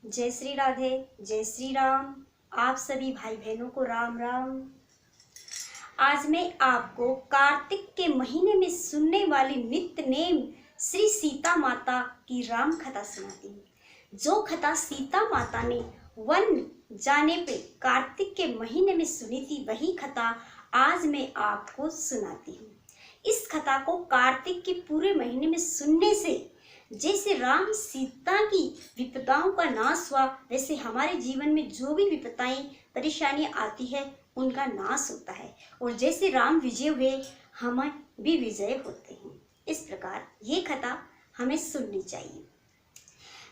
जय श्री राधे, जय श्री राम। आप सभी भाई बहनों को राम राम। आज मैं आपको कार्तिक के महीने में सुनने वाली नित्य नेम श्री सीता माता की राम कथा सुनाती हूँ। जो कथा सीता माता ने वन जाने पे कार्तिक के महीने में सुनी थी, वही कथा आज मैं आपको सुनाती हूँ। इस कथा को कार्तिक के पूरे महीने में सुनने से जैसे राम सीता की विपदाओं का नाश हुआ, वैसे हमारे जीवन में जो भी विपदाएं परेशानियां आती है उनका नाश होता है। और जैसे राम विजय हुए, हम भी विजय होते हैं। इस प्रकार ये कथा हमें सुननी चाहिए।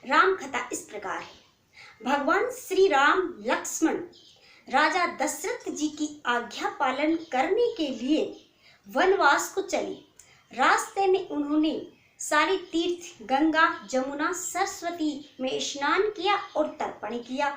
राम कथा इस प्रकार है। भगवान श्री राम लक्ष्मण राजा दशरथ जी की आज्ञा पालन करने के लिए वनवास को चले। रास्ते में उन्होंने सारी तीर्थ गंगा जमुना सरस्वती में स्नान किया और तर्पण किया।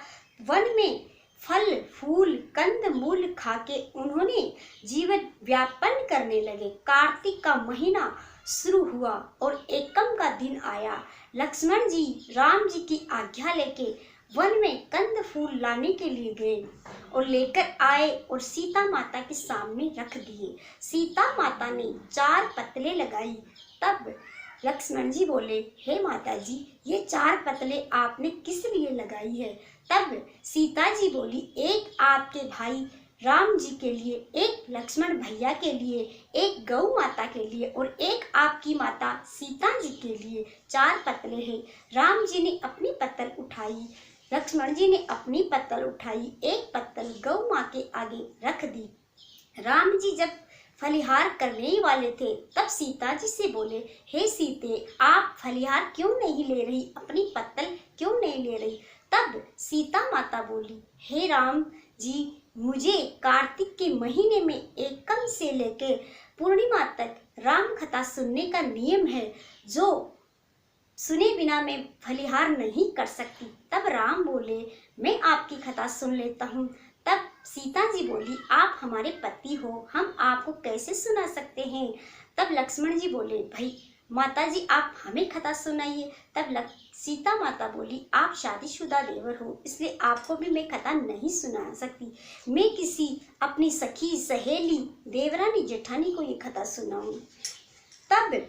वन में फल फूल कंद मूल खाके उन्होंने जीवन व्यापन करने लगे। कार्तिक का महीना शुरू हुआ और एकम का दिन आया। लक्ष्मण जी राम जी की आज्ञा लेके वन में कंद फूल लाने के लिए गए और लेकर आए और सीता माता के सामने रख दिए। सीता माता ने 4 पतले लगाई। तब लक्ष्मण जी बोले, हे माता जी, ये 4 पतले आपने किस लिए लगाई है? तब सीता जी बोली, एक आपके भाई राम जी के लिए, एक लक्ष्मण भैया के लिए, एक गौ माता के लिए और एक आपकी माता सीता जी के लिए 4 पतले हैं। राम जी ने अपनी पत्तल उठाई, लक्ष्मण जी ने अपनी पत्तल उठाई, एक पत्तल गौ माँ के आगे रख दी। राम जी जब फलिहार करने वाले थे, तब सीता जी से बोले, हे सीते, आप फलिहार क्यों नहीं ले रही, अपनी पत्तल क्यों नहीं ले रही? तब सीता माता बोली, हे राम जी, मुझे कार्तिक के महीने में एकम से लेकर पूर्णिमा तक राम कथा सुनने का नियम है, जो सुने बिना मैं फलिहार नहीं कर सकती। तब राम बोले, मैं आपकी कथा सुन लेता हूँ। तब सीता जी बोली, आप हमारे पति हो, हम आपको कैसे सुना सकते हैं? तब लक्ष्मण जी बोले, भाई माता जी आप हमें कथा सुनाइए। तब सीता माता बोली, आप शादीशुदा देवर हो, इसलिए आपको भी मैं कथा नहीं सुना सकती। मैं किसी अपनी सखी सहेली देवरानी जेठानी को ये कथा सुनाऊं। तब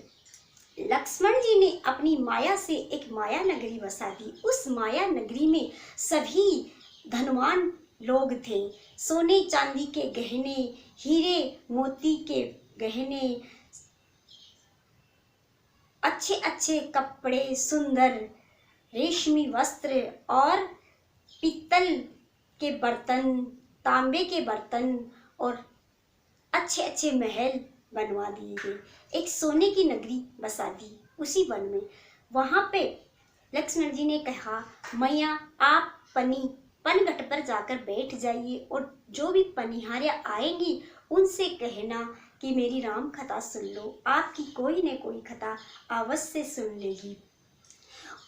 लक्ष्मण जी ने अपनी माया से एक माया नगरी बसा दी। उस माया नगरी में सभी धनवान लोग थे। सोने चांदी के गहने, हीरे मोती के गहने, अच्छे अच्छे कपड़े, सुंदर रेशमी वस्त्र और पीतल के बर्तन, तांबे के बर्तन और अच्छे अच्छे महल बनवा दिए गए। एक सोने की नगरी बसा दी उसी वन में। वहाँ पे लक्ष्मण जी ने कहा, मैया आप पनघट पर जाकर बैठ जाइए और जो भी पनिहारियाँ आएंगी उनसे कहना कि मेरी राम कथा सुन लो, आपकी कोई न कोई कथा अवश्य सुन लेगी।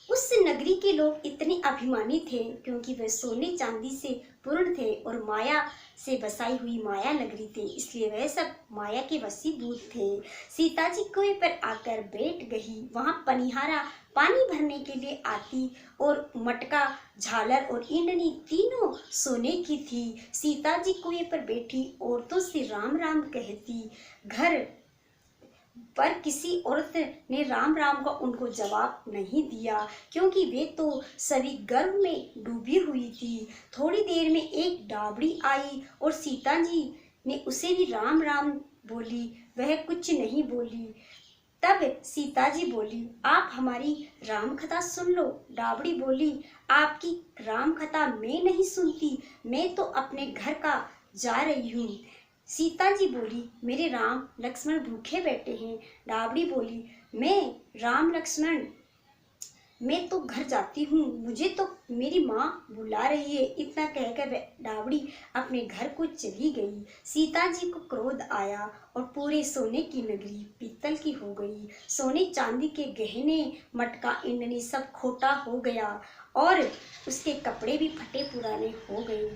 उस नगरी के लोग इतने अभिमानी थे क्योंकि वे सोने चांदी से पूर्ण थे और माया से बसाई हुई माया नगरी थे, इसलिए वह सब माया के वशीभूत थे। सीता जी कुएं पर आकर बैठ गई। वहां पनिहारा पानी भरने के लिए आती और मटका, झालर और ईंधनी तीनों सोने की थी। सीता जी कुएं पर बैठी औरतों से राम राम कहती। घर पर किसी औरत ने राम राम का उनको जवाब नहीं दिया क्योंकि वे तो सभी गर्व में डूबी हुई थी। थोड़ी देर में एक डाबड़ी आई और सीता जी ने उसे भी राम राम बोली। वह कुछ नहीं बोली। तब सीता जी बोली, आप हमारी राम कथा सुन लो। डाबड़ी बोली, आपकी राम कथा मैं नहीं सुनती, मैं तो अपने घर का जा रही हूँ। सीता जी बोली, मेरे राम लक्ष्मण भूखे बैठे हैं। डाबड़ी बोली, मैं राम लक्ष्मण मैं तो घर जाती हूँ, मुझे तो मेरी माँ बुला रही है। इतना कहकर डाबड़ी अपने घर को चली गई। सीता जी को क्रोध आया और पूरे सोने की नगरी पीतल की हो गई। सोने चांदी के गहने, मटका, ईंधनी सब खोटा हो गया और उसके कपड़े भी फटे पुराने हो गए।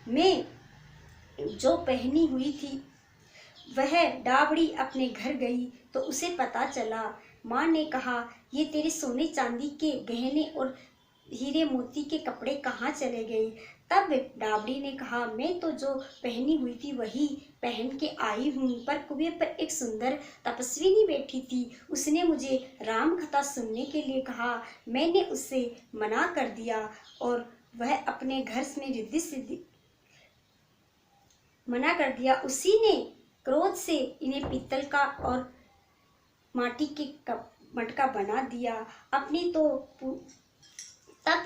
मैं जो पहनी हुई थी वह डाबड़ी अपने घर गई तो उसे पता चला। माँ ने कहा, ये तेरे सोने चांदी के गहने और हीरे मोती के कपड़े कहाँ चले गए। तब डाबड़ी ने कहा, मैं तो जो पहनी हुई थी वही पहन के आई हूँ, पर कुएं पर एक सुंदर तपस्विनी बैठी थी, उसने मुझे राम कथा सुनने के लिए कहा। मैंने उससे मना कर दिया और वह अपने घर में रिद्धि सिद्धि मना कर दिया। उसी ने क्रोध से इन्हें पीतल का और माटी के कप मटका बना दिया। अपनी तो तब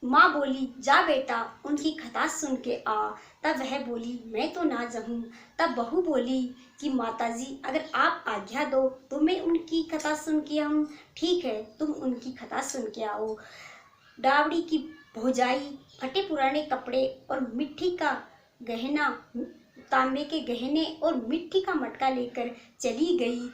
माँ बोली, जा बेटा उनकी कथा सुन के आ। तब वह बोली, मैं तो ना जाऊँ। तब बहू बोली कि माताजी अगर आप आज्ञा दो तो मैं उनकी कथा सुन के आऊँ। ठीक है, तुम उनकी कथा सुन के आओ। डावड़ी की भौजाई फटे पुराने कपड़े और मिट्टी का गहना, तांबे के गहने और मिट्टी का मटका लेकर चली गई।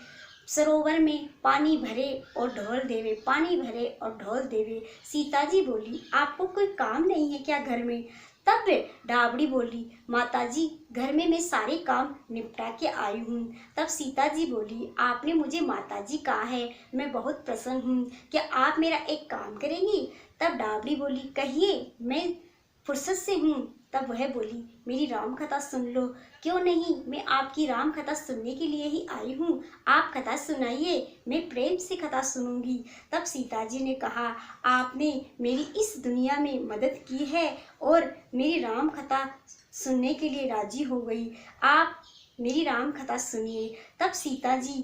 सरोवर में पानी भरे और ढोल देवे, पानी भरे और ढोल देवे। सीता जी बोली, आपको कोई काम नहीं है क्या घर में। तब डाबड़ी बोली, माताजी घर में मैं सारे काम निपटा के आई हूँ। तब सीता जी बोली, आपने मुझे माताजी कहा है, मैं बहुत प्रसन्न हूँ, क्या आप मेरा एक काम करेंगी। तब डाबड़ी बोली, कहिए, मैं फुर्सत से हूँ। तब वह बोली, मेरी राम कथा सुन लो। क्यों नहीं, मैं आपकी राम कथा सुनने के लिए ही आई हूँ। आप कथा सुनाइए, मैं प्रेम से कथा सुनूंगी। तब सीता जी ने कहा, आपने मेरी इस दुनिया में मदद की है और मेरी राम कथा सुनने के लिए राजी हो गई। आप मेरी राम कथा सुनिए। तब सीता जी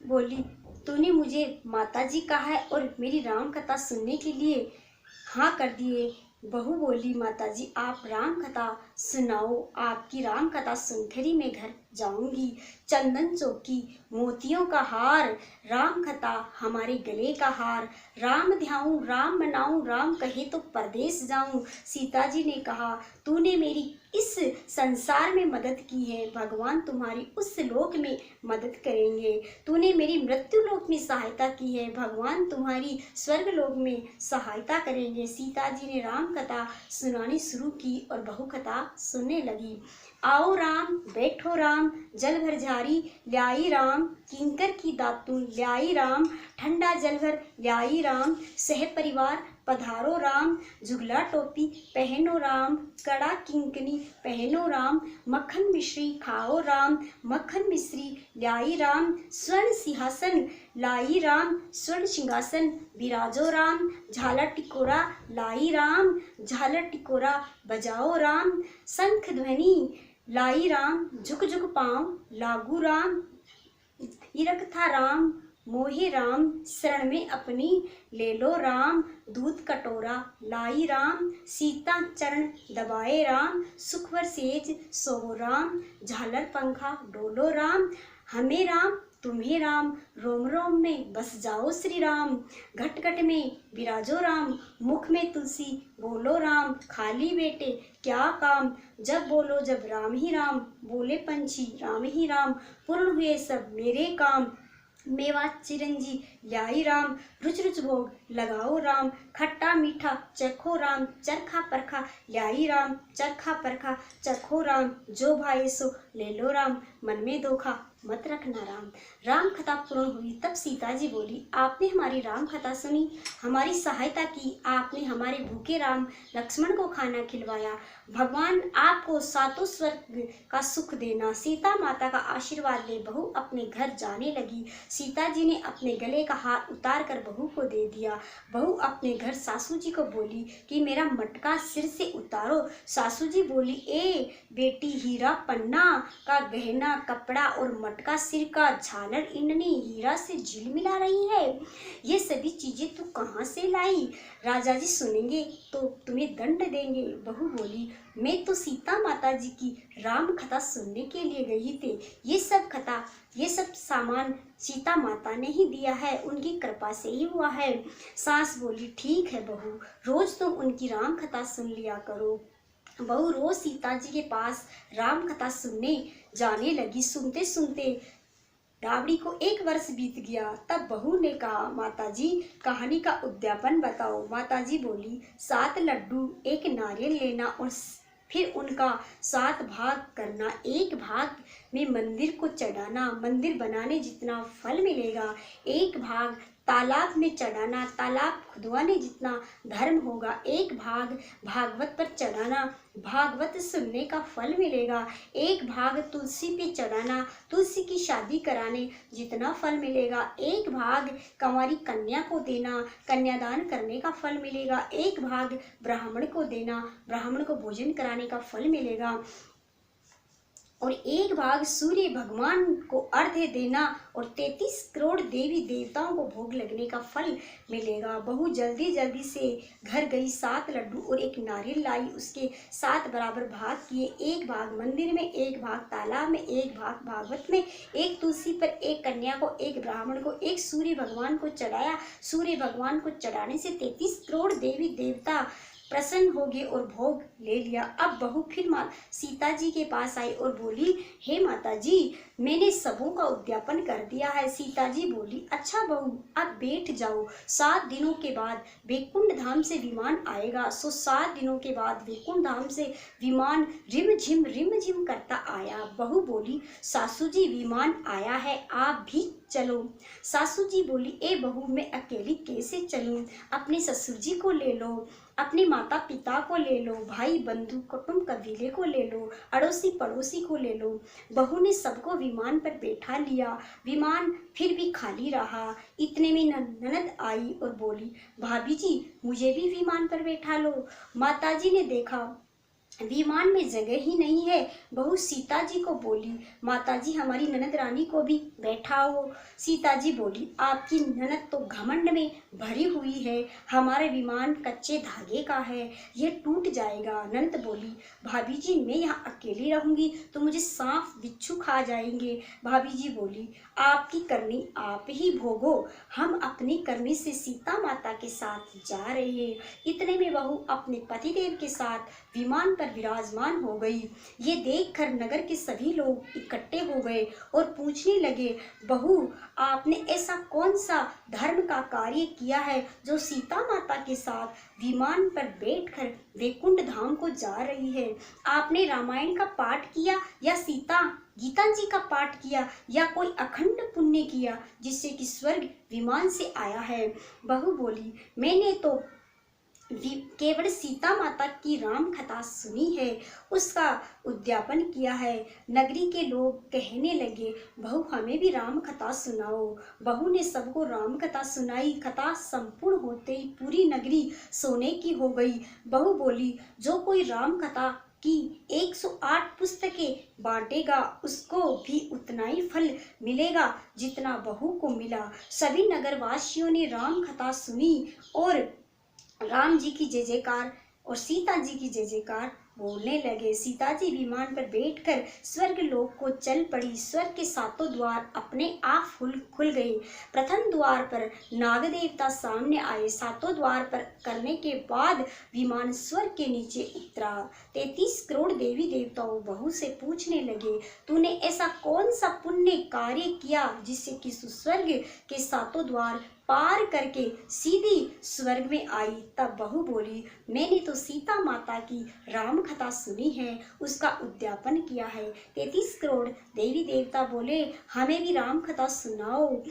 बोली, तूने मुझे माताजी कहा है और मेरी राम कथा सुनने के लिए हाँ कर दिए। बहू बोली, माताजी आप राम कथा सुनाओ, आपकी राम कथा सुनकर ही मैं घर जाऊंगी। चंदन चौकी, मोतियों का हार, राम कथा हमारे गले का हार। राम ध्याऊं, राम मनाऊं, राम कहे तो परदेश जाऊं। सीता जी ने कहा, तूने मेरी इस संसार में मदद की है, भगवान तुम्हारी उस लोक में मदद करेंगे। तूने मेरी मृत्यु लोक में सहायता की है, भगवान तुम्हारी स्वर्ग लोक में सहायता करेंगे। सीता जी ने राम कथा सुनानी शुरू की और बहू कथा सुनने लगी। आओ राम, बैठो राम, जल भर झारी ल्याई राम, किंकर की दातुन ल्याई राम, ठंडा जल भर ल्याई राम, सह परिवार पधारो राम, जुगला टोपी पहनो राम, कड़ा किंकनी पहनो राम, मक्खन मिश्री खाओ राम, मक्खन मिश्री ल्याई राम, स्वर्ण सिंहासन लाई राम, स्वर्ण सिंहासन विराजो राम, झालर टिकोरा लाई राम, झालर टिकोरा बजाओ राम, शंख ध्वनि लाई राम, झुक झुक पाँव लागू राम, हिरक था राम, मोहे राम, शरण में अपनी ले लो राम, दूध कटोरा लाई राम, सीता चरण दबाए राम, सुखवर सेज सोहो राम, झालर पंखा डोलो राम, हमें राम तुम्हें राम, रोम रोम में बस जाओ श्री राम, घट घट में विराजो राम, मुख में तुलसी बोलो राम, खाली बेटे क्या काम, जब बोलो जब राम ही राम, बोले पंछी राम ही राम, पूर्ण हुए सब मेरे काम, मेवा चिरंजी लाई राम, रुच रुच भोग लगाओ राम, खट्टा मीठा चखो राम, चरखा परखा लाई राम, चरखा परखा चखो राम, जो भाई सो ले लो राम, मन में धोखा मत रखना राम। राम कथा पूर्ण हुई। तब सीता जी बोली, आपने हमारी राम कथा सुनी, हमारी सहायता की, आपने हमारे भूखे राम लक्ष्मण को खाना खिलवाया, भगवान आपको सातों स्वर्ग का सुख देना। सीता माता का आशीर्वाद ले बहू अपने घर जाने लगी। सीता जी ने अपने गले का हार उतार कर बहू को दे दिया। बहू अपने घर सासू जी को बोली कि मेरा मटका सिर से उतारो। सासू जी बोली, ए बेटी, हीरा पन्ना का गहना, कपड़ा और मटका, सिर का झालर, इनने हीरा से झिलमिला रही है, ये सभी चीजें तू कहाँ से लाई। राजा जी सुनेंगे तो तुम्हें दंड देंगे। बहू बोली, मैं तो सीता माता जी की राम कथा सुनने के लिए गई थी, ये सब सामान सीता माता ने ही दिया है, उनकी कृपा से ही हुआ है। सास बोली, ठीक है बहू, रोज तुम उनकी राम कथा सुन लिया करो। बहू रोज सीता जी के पास राम कथा सुनने जाने लगी। सुनते सुनते डाबड़ी को 1 वर्ष बीत गया। तब बहू ने कहा, माताजी कहानी का उद्यापन बताओ। माताजी बोली, 7 लड्डू, 1 नारियल लेना और फिर उनका 7 भाग करना, एक भाग में मंदिर को चढ़ाना, मंदिर बनाने जितना फल मिलेगा, एक भाग तालाब में चढ़ाना, तालाब खुदवाने जितना धर्म होगा, एक भाग भागवत पर चढ़ाना, भागवत सुनने का फल मिलेगा, एक भाग तुलसी पे चढ़ाना, तुलसी की शादी कराने जितना फल मिलेगा, एक भाग कंवारी कन्या को देना, कन्यादान करने का फल मिलेगा, एक भाग ब्राह्मण को देना, ब्राह्मण को भोजन कराने का फल मिलेगा, और एक भाग सूर्य भगवान को अर्घ्य देना, और 33 करोड़ देवी देवताओं को भोग लगने का फल मिलेगा। बहू जल्दी जल्दी से घर गई, 7 लड्डू और एक नारियल लाई, उसके 7 बराबर भाग किए, एक भाग मंदिर में, एक भाग तालाब में, एक भाग भागवत में, एक तुलसी पर, एक कन्या को, एक ब्राह्मण को, एक सूर्य भगवान को चढ़ाया। सूर्य भगवान को चढ़ाने से 33 करोड़ देवी देवता प्रसन्न हो गए और भोग ले लिया। अब बहू फिर सीता जी के पास आई और बोली, हे माता जी, मैंने सबों का उद्यापन कर दिया है। सीता जी बोली, अच्छा बहू, अब बैठ जाओ, 7 दिनों के बाद वैकुंठ धाम से विमान आएगा। सो 7 दिनों के बाद वैकुंठ धाम से विमान रिम झिम करता आया। बहू बोली, सासू जी विमान आया है, आप भी चलो। सासू जी बोली, ए बहू, मैं अकेली कैसे चलूं? अपने ससुर जी को ले लो, अपने माता पिता को ले लो, भाई बंधु कुटुंब कबीले को ले लो, अड़ोसी पड़ोसी को ले लो। बहू ने सबको विमान पर बैठा लिया। विमान फिर भी खाली रहा। इतने में ननद आई और बोली, भाभी जी, मुझे भी विमान पर बैठा लो। माताजी ने देखा विमान में जगह ही नहीं है। बहू सीता जी को बोली, माताजी, हमारी ननद रानी को भी बैठाओ। सीता जी बोली, आपकी ननद तो घमंड में भरी हुई है, हमारा विमान कच्चे धागे का है, ये टूट जाएगा। ननद बोली, भाभी जी, मैं यहाँ अकेली रहूंगी तो मुझे सांप बिच्छू खा जाएंगे। भाभी जी बोली, आपकी करनी आप ही भोगो, हम अपनी करनी से सीता माता के साथ जा रहे हैं। इतने में बहू अपने पतिदेव के साथ विमान पर विराजमान हो गई। ये देखकर नगर के सभी लोग इकट्ठे हो गए और पूछने लगे, बहू, आपने ऐसा कौन सा धर्म का कार्य किया है जो सीता माता के साथ विमान पर बैठकर वैकुंठ धाम को जा रही है? आपने रामायण का पाठ किया या सीता गीता जी का पाठ किया या कोई अखंड पुण्य किया जिससे कि स्वर्ग विमान से आया है? बहू बोली, मैंने तो केवल सीता माता की राम कथा सुनी है, उसका उद्यापन किया है। नगरी के लोग कहने लगे, बहू, हमें भी राम कथा सुनाओ। बहू ने सबको राम कथा सुनाई। कथा संपूर्ण होते ही पूरी नगरी सोने की हो गई। बहू बोली, जो कोई राम कथा की 108 पुस्तकें बांटेगा उसको भी उतना ही फल मिलेगा जितना बहू को मिला। सभी नगरवासियों ने राम कथा सुनी और राम जी की जय जयकार और सीता जी की जय जयकार बोलने लगे। सीता जी विमान पर बैठकर स्वर्ग लोक को चल पड़ी। स्वर्ग के 7 द्वार अपने आप खुल गए। प्रथम द्वार पर नाग देवता सामने आए। 7 द्वार पर करने के बाद विमान स्वर्ग के नीचे उतरा। 33 करोड़ देवी देवताओं बहू से पूछने लगे, तूने ऐसा कौन सा पुण्य कार्य किया जिससे कि स्वर्ग के 7 द्वार पार करके सीधी स्वर्ग में आई? तब बहू बोली, मैंने तो सीता माता की राम कथा सुनी है, उसका उद्यापन किया है। 33 करोड़ देवी देवता बोले, हमें भी राम कथा सुनाओ।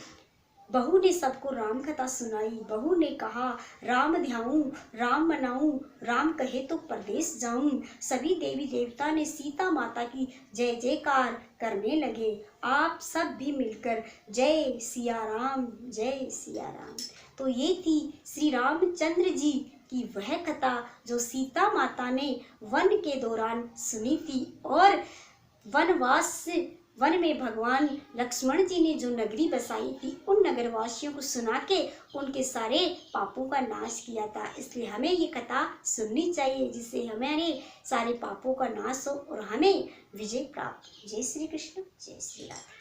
बहू ने सबको राम कथा सुनाई। बहू ने कहा, राम ध्याऊं, राम मनाऊं, राम कहे तो परदेश जाऊं। सभी देवी देवता ने सीता माता की जय जयकार करने लगे। आप सब भी मिलकर जय सिया राम, जय सिया राम। तो ये थी श्री रामचंद्र जी की वह कथा जो सीता माता ने वन के दौरान सुनी थी, और वन में भगवान लक्ष्मण जी ने जो नगरी बसाई थी उन नगरवासियों को सुना के उनके सारे पापों का नाश किया था। इसलिए हमें ये कथा सुननी चाहिए जिससे हमारे सारे पापों का नाश हो और हमें विजय प्राप्त। जय श्री कृष्ण, जय श्री राम।